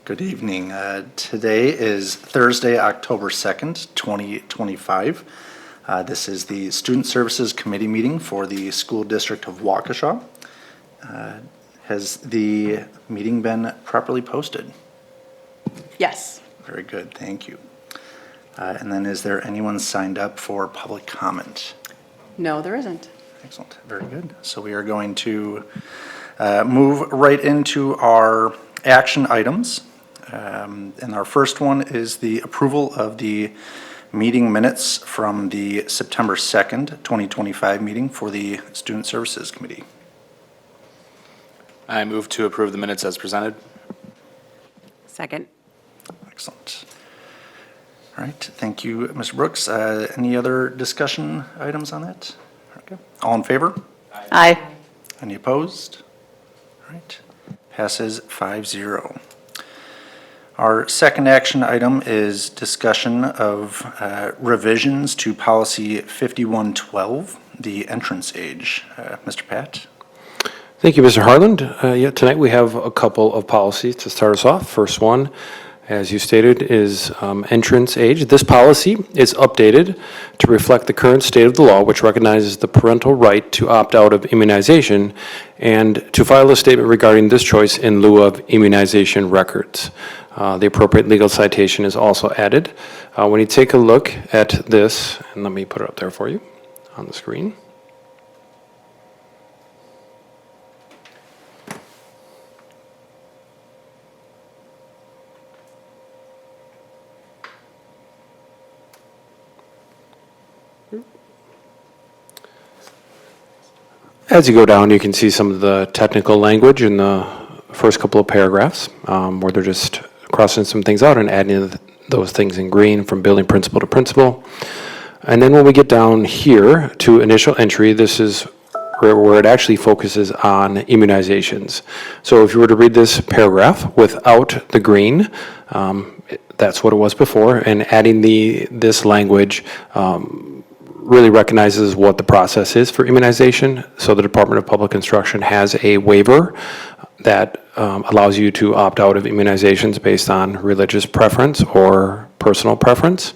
Good evening. Today is Thursday, October 2nd, 2025. This is the Student Services Committee meeting for the School District of Waukesha. Has the meeting been properly posted? Yes. Very good, thank you. And then is there anyone signed up for public comment? No, there isn't. Excellent, very good. So we are going to move right into our action items. And our first one is the approval of the meeting minutes from the September 2nd, 2025 meeting for the Student Services Committee. I move to approve the minutes as presented. Second. Excellent. All right, thank you, Mr. Brooks. Any other discussion items on that? Okay. All in favor? Aye. Any opposed? All right, passes 5-0. Our second action item is discussion of revisions to policy 5112, the entrance age. Mr. Pat? Thank you, Mr. Harland. Tonight we have a couple of policies to start us off. First one, as you stated, is entrance age. This policy is updated to reflect the current state of the law, which recognizes the parental right to opt out of immunization and to file a statement regarding this choice in lieu of immunization records. The appropriate legal citation is also added. When you take a look at this, and let me put it up there for you on the screen. As you go down, you can see some of the technical language in the first couple of paragraphs where they're just crossing some things out and adding those things in green from building principle to principle. And then when we get down here to initial entry, this is where it actually focuses on immunizations. So if you were to read this paragraph without the green, that's what it was before, and adding this language really recognizes what the process is for immunization. So the Department of Public Instruction has a waiver that allows you to opt out of immunizations based on religious preference or personal preference.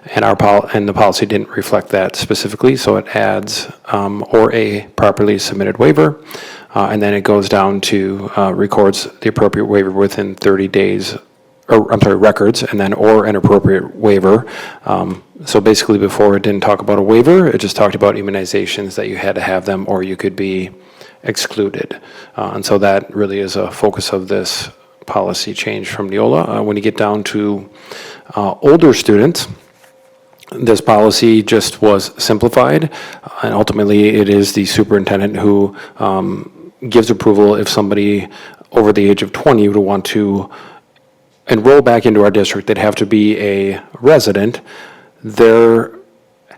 And the policy didn't reflect that specifically, so it adds or a properly submitted waiver. And then it goes down to records the appropriate waiver within 30 days records, and then or an appropriate waiver. So basically before it didn't talk about a waiver, it just talked about immunizations that you had to have them or you could be excluded. And so that really is a focus of this policy change from Neola. When you get down to older students, this policy just was simplified, and ultimately it is the superintendent who gives approval if somebody over the age of 20 would want to enroll back into our district. They'd have to be a resident. There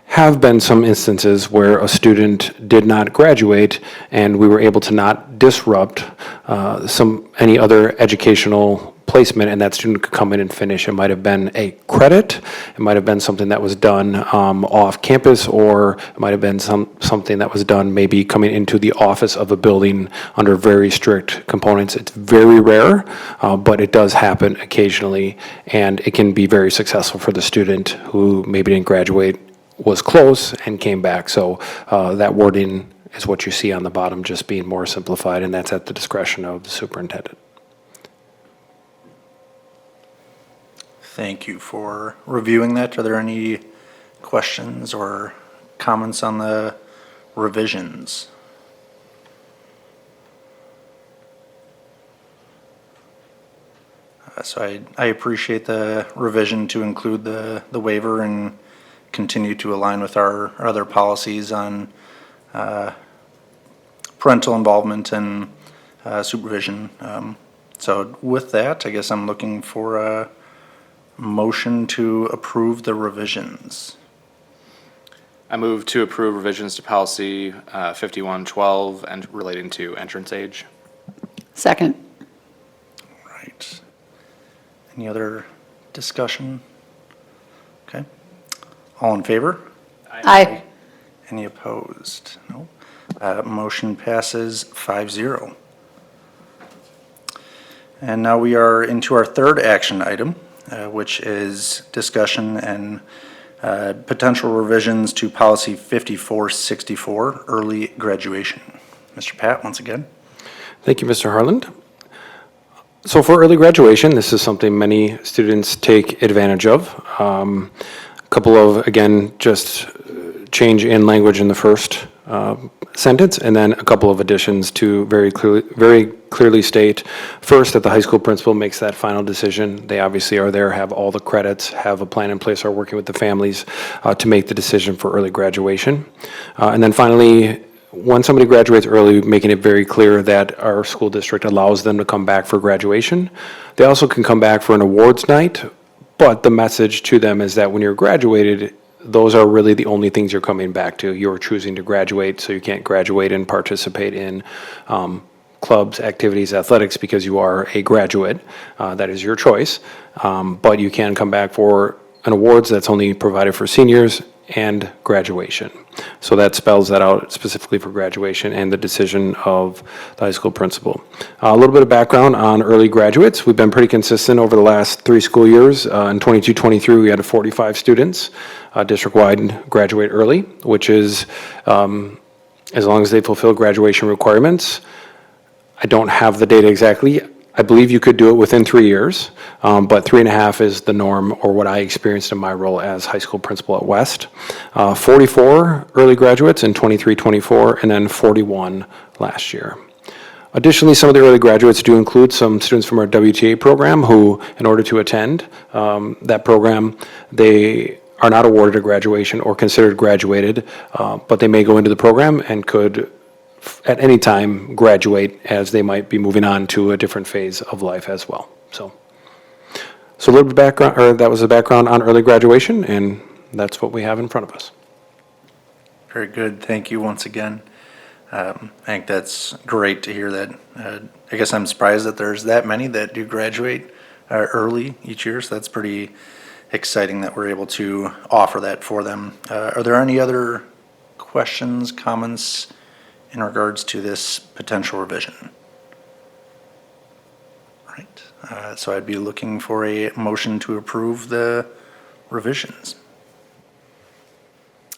have been some instances where a student did not graduate and we were able to not disrupt any other educational placement, and that student could come in and finish. It might have been a credit, it might have been something that was done off campus, or it might have been something that was done maybe coming into the office of a building under very strict components. It's very rare, but it does happen occasionally, and it can be very successful for the student who maybe didn't graduate, was close, and came back. So that wording is what you see on the bottom, just being more simplified, and that's at the discretion of the superintendent. Thank you for reviewing that. Are there any questions or comments on the revisions? So I appreciate the revision to include the waiver and continue to align with our other policies on parental involvement and supervision. So with that, I guess I'm looking for a motion to approve the revisions. I move to approve revisions to policy 5112 and relating to entrance age. Second. Right. Any other discussion? Okay. All in favor? Aye. Any opposed? No. Motion passes 5-0. And now we are into our third action item, which is discussion and potential revisions to policy 5464, early graduation. Mr. Pat, once again. Thank you, Mr. Harland. So for early graduation, this is something many students take advantage of. A couple of, again, just change in language in the first sentence, and then a couple of additions to very clearly state, first, that the high school principal makes that final decision. They obviously are there, have all the credits, have a plan in place, are working with the families to make the decision for early graduation. And then finally, when somebody graduates early, making it very clear that our school district allows them to come back for graduation. They also can come back for an awards night, but the message to them is that when you're graduated, those are really the only things you're coming back to. You're choosing to graduate, so you can't graduate and participate in clubs, activities, athletics, because you are a graduate. That is your choice. But you can come back for an awards that's only provided for seniors and graduation. So that spells that out specifically for graduation and the decision of the high school principal. A little bit of background on early graduates. We've been pretty consistent over the last 3 school years. In 22-23, we had 45 students district-wide graduate early, which is as long as they fulfill graduation requirements. I don't have the data exactly. I believe you could do it within 3 years, but 3.5 is the norm, or what I experienced in my role as high school principal at West. 44 early graduates in 23-24, and then 41 last year. Additionally, some of the early graduates do include some students from our WTA program who, in order to attend that program, they are not awarded a graduation or considered graduated, but they may go into the program and could at any time graduate, as they might be moving on to a different phase of life as well. So a little bit of background, or that was the background on early graduation, and that's what we have in front of us. Very good. Thank you once again. I think that's great to hear that. I guess I'm surprised that there's that many that do graduate early each year, so that's pretty exciting that we're able to offer that for them. Are there any other questions, comments in regards to this potential revision? All right, so I'd be looking for a motion to approve the revisions.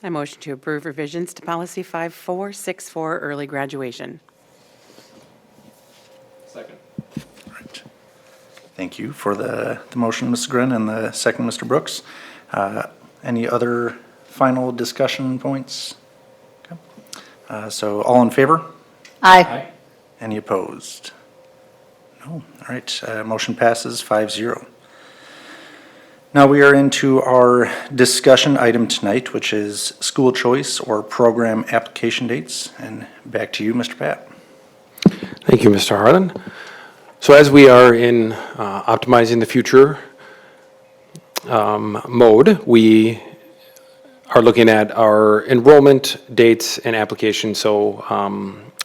I motion to approve revisions to policy 5464, early graduation. Second. All right. Thank you for the motion, Mr. Grin, and the second, Mr. Brooks. Any other final discussion points? So all in favor? Aye. Any opposed? No. All right, motion passes 5-0. Now we are into our discussion item tonight, which is school choice or program application dates. And back to you, Mr. Pat. Thank you, Mr. Harlan. So as we are in optimizing the future mode, we are looking at our enrollment dates and applications. So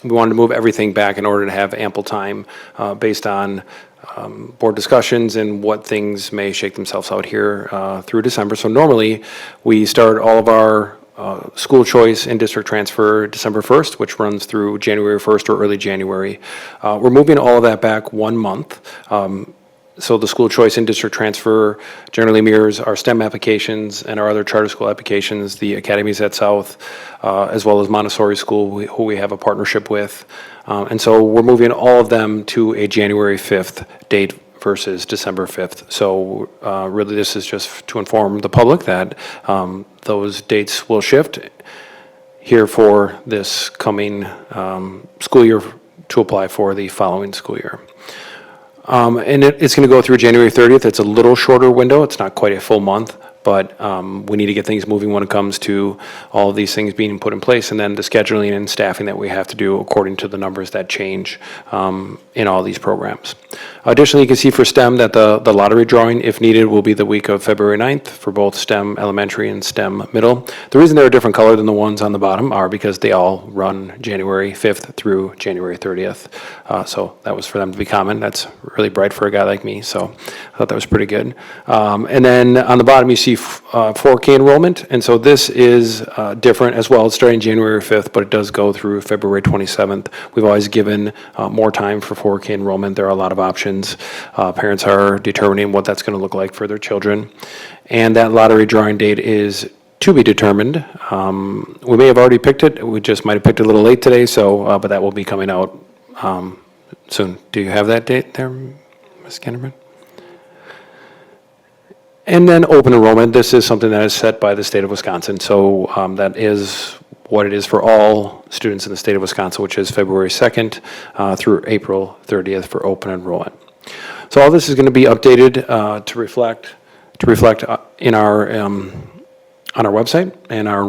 we wanted to move everything back in order to have ample time based on board discussions and what things may shake themselves out here through December. So normally we start all of our school choice and district transfer December 1st, which runs through January 1st or early January. We're moving all of that back 1 month. So the school choice and district transfer generally mirrors our STEM applications and our other charter school applications, the academies at South, as well as Montessori School, who we have a partnership with. And so we're moving all of them to a January 5th date versus December 5th. So really this is just to inform the public that those dates will shift here for this coming school year to apply for the following school year. And it's going to go through January 30th. It's a little shorter window. It's not quite a full month, but we need to get things moving when it comes to all of these things being put in place, and then the scheduling and staffing that we have to do according to the numbers that change in all these programs. Additionally, you can see for STEM that the lottery drawing, if needed, will be the week of February 9th for both STEM elementary and STEM middle. The reason they're a different color than the ones on the bottom are because they all run January 5th through January 30th. So that was for them to be common. That's really bright for a guy like me, so I thought that was pretty good. And then on the bottom, you see 4K enrollment, and so this is different as well. It's starting January 5th, but it does go through February 27th. We've always given more time for 4K enrollment. There are a lot of options. Parents are determining what that's going to look like for their children. And that lottery drawing date is to be determined. We may have already picked it. We just might have picked it a little late today, so, but that will be coming out soon. Do you have that date there, Ms. Kinderman? And then open enrollment, this is something that is set by the state of Wisconsin. So that is what it is for all students in the state of Wisconsin, which is February 2nd through April 30th for open enrollment. So all this is going to be updated to reflect in our on our website and our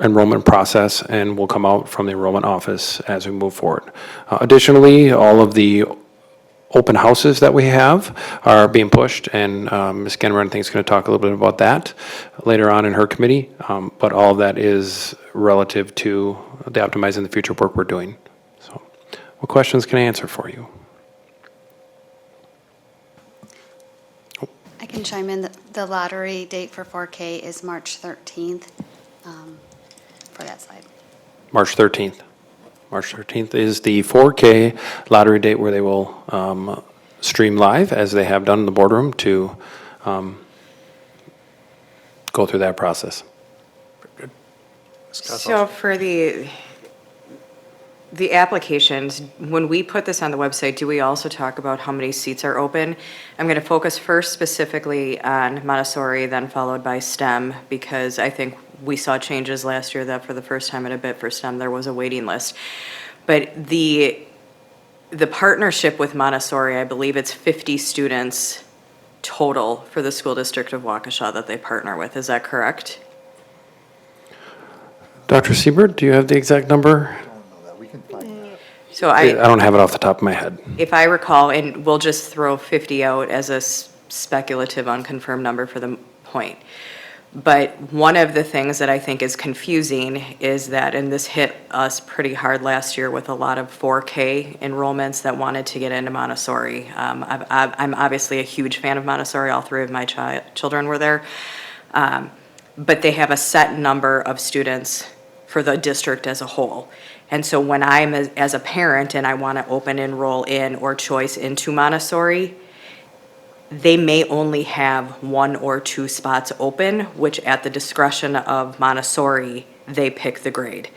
enrollment process, and will come out from the enrollment office as we move forward. Additionally, all of the open houses that we have are being pushed, and Ms. Genner, I think, is going to talk a little bit about that later on in her committee, but all of that is relative to the Optimizing the Future work we're doing. So what questions can I answer for you? I can chime in. The lottery date for 4K is March 13th for that slide. March 13th. March 13th is the 4K lottery date where they will stream live, as they have done in the boardroom, to go through that process. Good. So for the applications, when we put this on the website, do we also talk about how many seats are open? I'm going to focus first specifically on Montessori, then followed by STEM, because I think we saw changes last year that for the first time in a bit for STEM, there was a waiting list. But the partnership with Montessori, I believe it's 50 students total for the school district of Waukesha that they partner with. Is that correct? Dr. Siebert, do you have the exact number? So I don't have it off the top of my head. if I recall, and we'll just throw 50 out as a speculative, unconfirmed number for the point. But one of the things that I think is confusing is that, and this hit us pretty hard last year with a lot of 4K enrollments that wanted to get into Montessori. I'm obviously a huge fan of Montessori. All three of my children were there. But they have a set number of students for the district as a whole. And so when I'm as a parent and I want to open enroll in or choice into Montessori, they may only have 1 or 2 spots open, which at the discretion of Montessori, they pick the grade.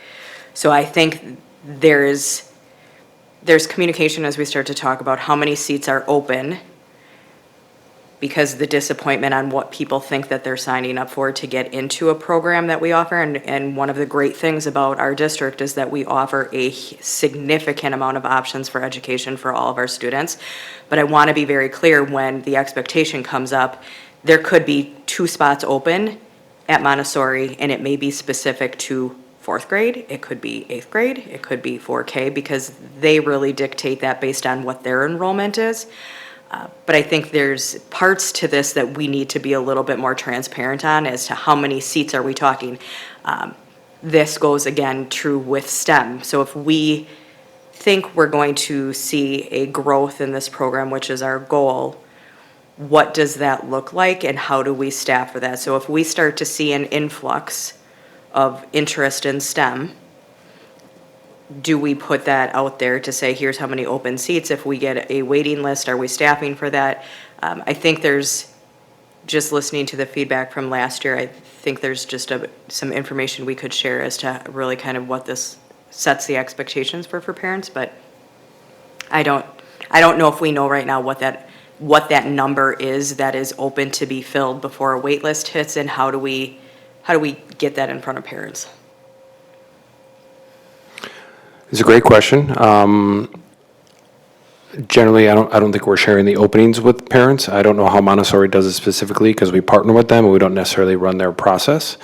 So I think there's communication as we start to talk about how many seats are open, because the disappointment on what people think that they're signing up for to get into a program that we offer. And one of the great things about our district is that we offer a significant amount of options for education for all of our students. But I want to be very clear, when the expectation comes up, there could be 2 spots open at Montessori, and it may be specific to 4th grade, it could be 8th grade, it could be 4K, because they really dictate that based on what their enrollment is. But I think there's parts to this that we need to be a little bit more transparent on as to how many seats are we talking. This goes, again, true with STEM. So if we think we're going to see a growth in this program, which is our goal, what does that look like and how do we staff for that? So if we start to see an influx of interest in STEM, do we put that out there to say, here's how many open seats? If we get a waiting list, are we staffing for that? I think there's, just listening to the feedback from last year, I think there's just some information we could share as to really kind of what this sets the expectations for parents, but I don't know if we know right now what that number is that is open to be filled before a wait list hits, and how do we get that in front of parents? It's a great question. Generally, I don't think we're sharing the openings with parents. I don't know how Montessori does it specifically, because we partner with them and we don't necessarily run their process.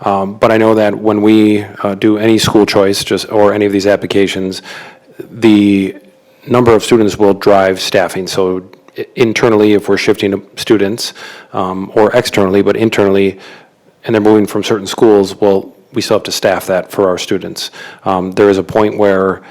But I know that when we do any school choice, or any of these applications, the number of students will drive staffing. So internally, if we're shifting students, or externally, but internally, and they're moving from certain schools, well, we still have to staff that for our students. There is a point where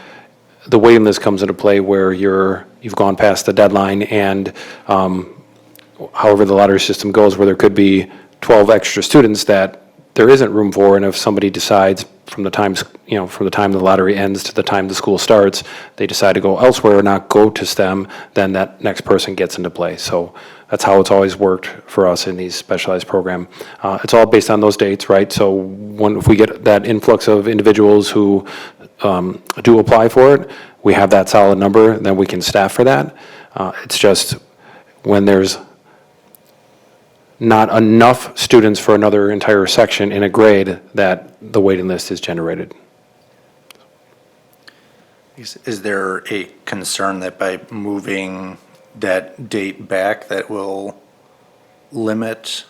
the waiting list comes into play where you've gone past the deadline, and however the lottery system goes, where there could be 12 extra students that there isn't room for, and if somebody decides from the time, from the time the lottery ends to the time the school starts, they decide to go elsewhere or not go to STEM, then that next person gets into play. So that's how it's always worked for us in these specialized program. It's all based on those dates, right? So if we get that influx of individuals who do apply for it, we have that solid number, then we can staff for that. It's just when there's not enough students for another entire section in a grade that the waiting list is generated. Is there a concern that by moving that date back, that will limit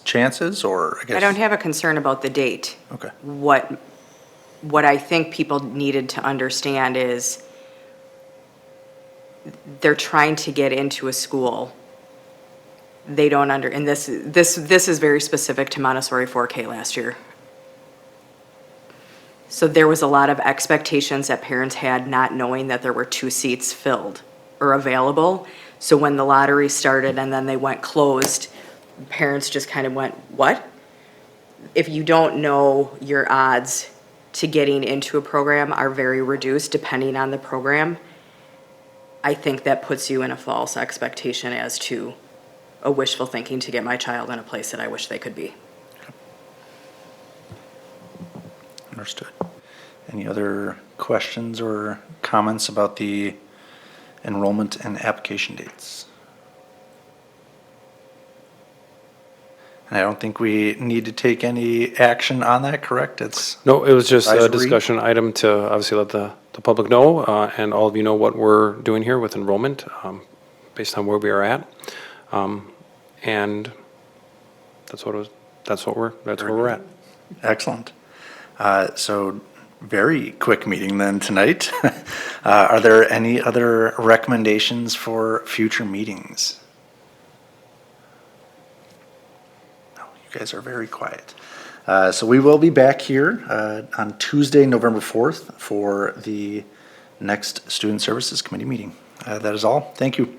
chances, or I guess? I don't have a concern about the date. Okay. What I think people needed to understand is they're trying to get into a school. They don't and this is very specific to Montessori 4K last year. So there was a lot of expectations that parents had, not knowing that there were 2 seats filled or available. So when the lottery started and then they went closed, parents just kind of went, what? If you don't know, your odds to getting into a program are very reduced depending on the program. I think that puts you in a false expectation as to a wishful thinking to get my child in a place that I wish they could be. Understood. Any other questions or comments about the enrollment and application dates? And I don't think we need to take any action on that, correct? It's No, it was just a advisory? discussion item to obviously let the public know, and all of you know what we're doing here with enrollment, based on where we are at. And that's what we're at. Excellent. So very quick meeting then tonight. Are there any other recommendations for future meetings? No, you guys are very quiet. So we will be back here on Tuesday, November 4th for the next Student Services Committee meeting. That is all. Thank you.